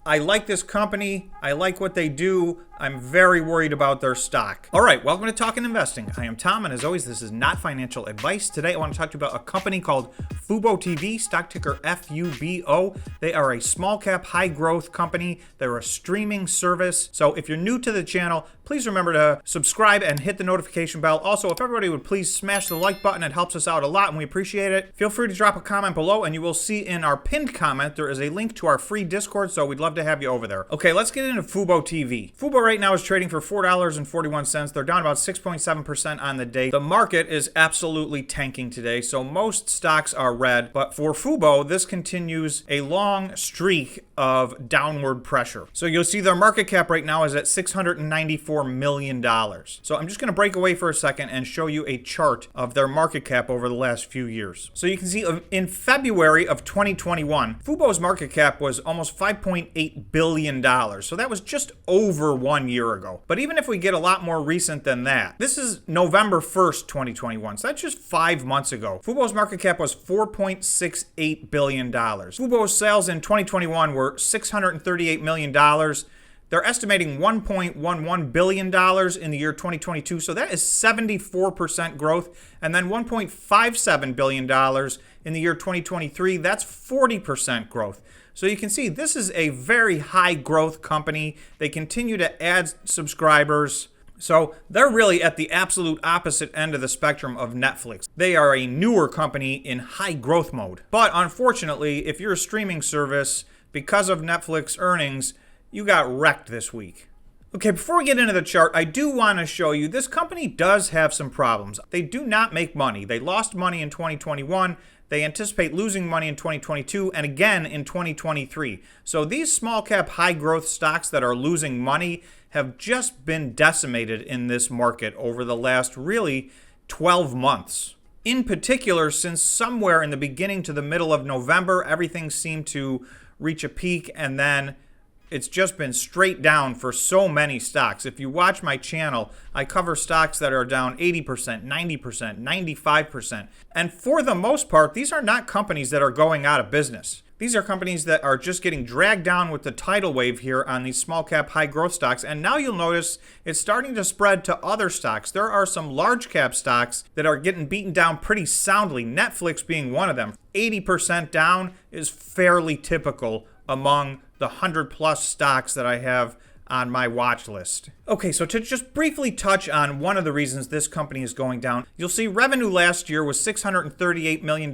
I like this company. I like what they do. I'm very worried about their stock. All right, welcome to Talkin' Investing. I am Tom, and as always, this is not financial advice. Today, I want to talk to you about a company called FuboTV, stock ticker FUBO. They are a small cap, high growth company. They're a streaming service. So if you're new to the channel, please remember to subscribe and hit the notification bell. Also, if everybody would please smash the like button, it helps us out a lot and we appreciate it. Feel free to drop a comment below, and you will see in our pinned comment, there is a link to our free Discord, so we'd love to have you over there. Okay, let's get into FuboTV. Fubo right now is trading for $4.41. They're down about 6.7% on the day. The market is absolutely tanking today, so most stocks are red, but for Fubo, this continues a long streak of downward pressure. So you'll see their market cap right now is at $694 million. So I'm just going to break away for a second and show you a chart of their market cap over the last few years. So you can see in February of 2021, Fubo's market cap was almost $5.8 billion. So that was just over 1 year ago. But even if we get a lot more recent than that, this is November 1st, 2021. So that's just 5 months ago. Fubo's market cap was $4.68 billion. Fubo's sales in 2021 were $638 million. They're estimating $1.11 billion in the year 2022, so that is 74% growth. And then $1.57 billion in the year 2023, that's 40% growth. So you can see this is a very high growth company. They continue to add subscribers. So they're really at the absolute opposite end of the spectrum of Netflix. They are a newer company in high growth mode. But unfortunately, if you're a streaming service, because of Netflix earnings, you got wrecked this week. Okay, before we get into the chart, I do want to show you this company does have some problems. They do not make money. They lost money in 2021. They anticipate losing money in 2022 and again in 2023. So these small cap high growth stocks that are losing money have just been decimated in this market over the last really 12 months. In particular, since somewhere in the beginning to the middle of November, everything seemed to reach a peak, and then it's just been straight down for so many stocks. If you watch my channel, I cover stocks that are down 80%, 90%, 95%. And for the most part, these are not companies that are going out of business. These are companies that are just getting dragged down with the tidal wave here on these small cap high growth stocks. And now you'll notice it's starting to spread to other stocks. There are some large cap stocks that are getting beaten down pretty soundly, Netflix being one of them. 80% down is fairly typical among the 100 plus stocks that I have on my watch list. Okay, so to just briefly touch on one of the reasons this company is going down, you'll see revenue last year was $638 million.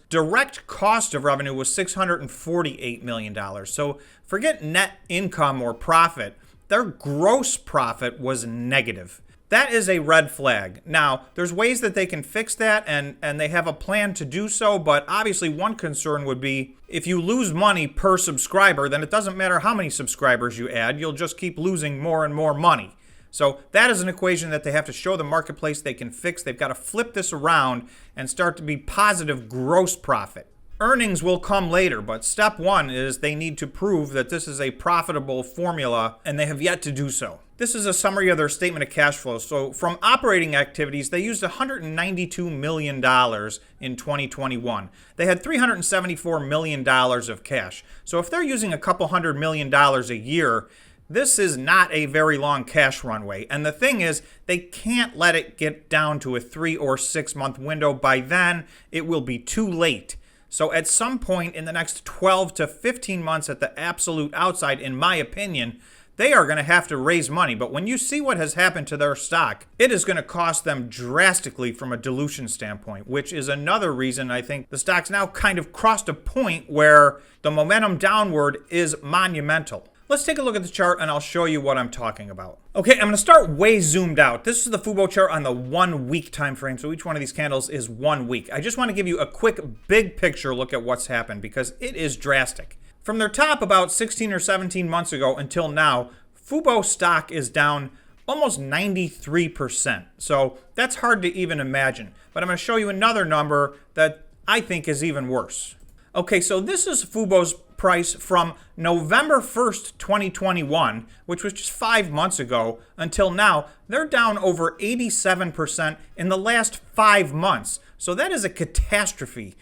Direct cost of revenue was $648 million. So forget net income or profit. Their gross profit was negative. That is a red flag. Now, there's ways that they can fix that, and they have a plan to do so, but obviously one concern would be if you lose money per subscriber, then it doesn't matter how many subscribers you add, you'll just keep losing more and more money. So that is an equation that they have to show the marketplace they can fix. They've got to flip this around and start to be positive gross profit. Earnings will come later, but step one is they need to prove that this is a profitable formula, and they have yet to do so. This is a summary of their statement of cash flow. So from operating activities, they used $192 million in 2021. They had $374 million of cash. So if they're using a couple $100 million a year, this is not a very long cash runway. And the thing is, they can't let it get down to a 3 or 6 month window. By then, it will be too late. So at some point in the next 12 to 15 months at the absolute outside, in my opinion, they are going to have to raise money. But when you see what has happened to their stock, it is going to cost them drastically from a dilution standpoint, which is another reason I think the stock's now kind of crossed a point where the momentum downward is monumental. Let's take a look at the chart and I'll show you what I'm talking about. Okay, I'm going to start way zoomed out. This is the Fubo chart on the 1 week time frame. So each one of these candles is 1 week. I just want to give you a quick big picture look at what's happened because it is drastic. From their top about 16 or 17 months ago until now, Fubo stock is down almost 93%. So that's hard to even imagine. But I'm going to show you another number that I think is even worse. Okay, so this is Fubo's price from November 1st, 2021, which was just 5 months ago, until now. They're down over 87% in the last 5 months. So that is a catastrophe.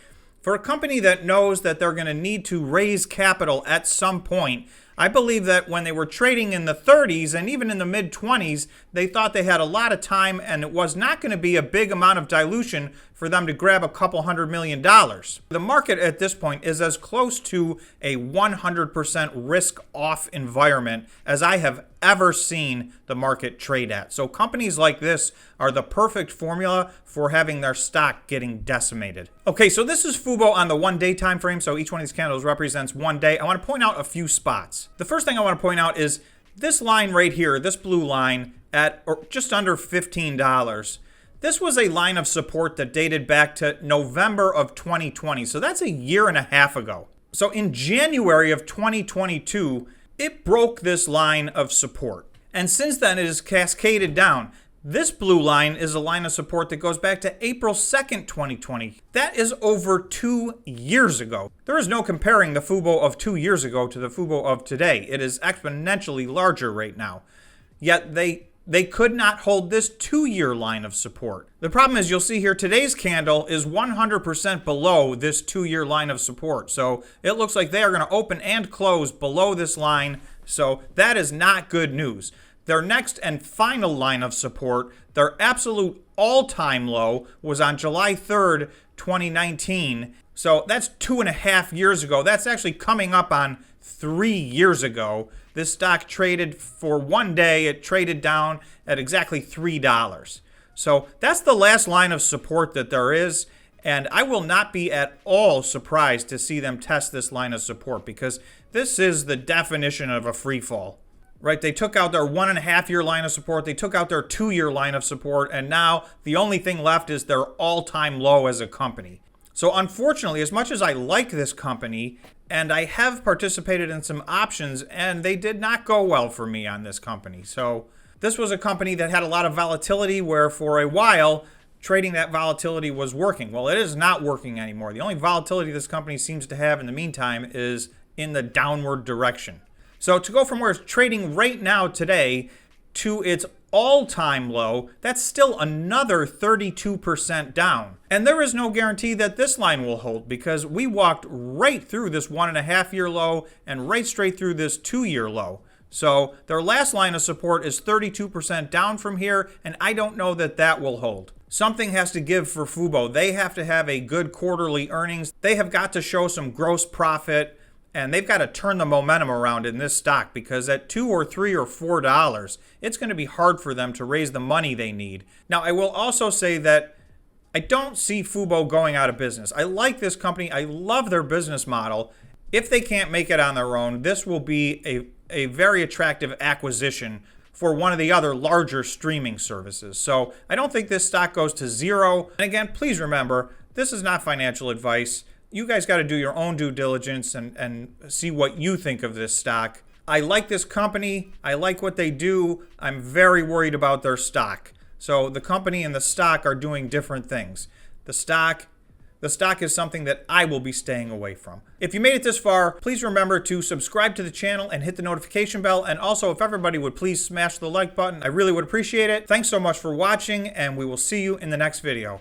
For a company that knows that they're going to need to raise capital at some point, I believe that when they were trading in the 30s and even in the mid 20s, they thought they had a lot of time and it was not going to be a big amount of dilution for them to grab a couple $100 million. The market at this point is as close to a 100% risk-off environment as I have ever seen the market trade at. So companies like this are the perfect formula for having their stock getting decimated. Okay, so this is FUBO on the 1 day time frame. So each one of these candles represents 1 day. I want to point out a few spots. The first thing I want to point out is this line right here, this blue line at just under $15. This was a line of support that dated back to November of 2020. So that's a year and a half ago. So in January of 2022, it broke this line of support. And since then, it has cascaded down. This blue line is a line of support that goes back to April 2nd, 2020. That is over 2 years ago. There is no comparing the FUBO of 2 years ago to the FUBO of today. It is exponentially larger right now. Yet they could not hold this 2-year line of support. The problem is, you'll see here, today's candle is 100% below this 2-year line of support. So it looks like they are going to open and close below this line. So that is not good news. Their next and final line of support, their absolute all-time low, was on July 3rd, 2019. So that's 2.5 years ago. That's actually coming up on 3 years ago. This stock traded for 1 day. It traded down at exactly $3. So that's the last line of support that there is. And I will not be at all surprised to see them test this line of support, because this is the definition of a free fall. Right, they took out their 1.5-year line of support, they took out their 2-year line of support, and now the only thing left is their all-time low as a company. So unfortunately, as much as I like this company, and I have participated in some options, and they did not go well for me on this company. So this was a company that had a lot of volatility, where for a while, trading that volatility was working. Well, it is not working anymore. The only volatility this company seems to have in the meantime is in the downward direction. So to go from where it's trading right now today to its all-time low, that's still another 32% down. And there is no guarantee that this line will hold, because we walked right through this 1.5-year low and right straight through this 2-year low. So their last line of support is 32% down from here, and I don't know that that will hold. Something has to give for FUBO. They have to have a good quarterly earnings. They have got to show some gross profit. And they've got to turn the momentum around in this stock, because at $2 or $3 or $4, it's going to be hard for them to raise the money they need. Now, I will also say that I don't see FUBO going out of business. I like this company. I love their business model. If they can't make it on their own, this will be a very attractive acquisition for one of the other larger streaming services. So I don't think this stock goes to zero. And again, please remember, this is not financial advice. You guys got to do your own due diligence and see what you think of this stock. I like this company. I like what they do. I'm very worried about their stock. So the company and the stock are doing different things. The stock is something that I will be staying away from. If you made it this far, please remember to subscribe to the channel and hit the notification bell. And also, if everybody would please smash the like button, I really would appreciate it. Thanks so much for watching, and we will see you in the next video.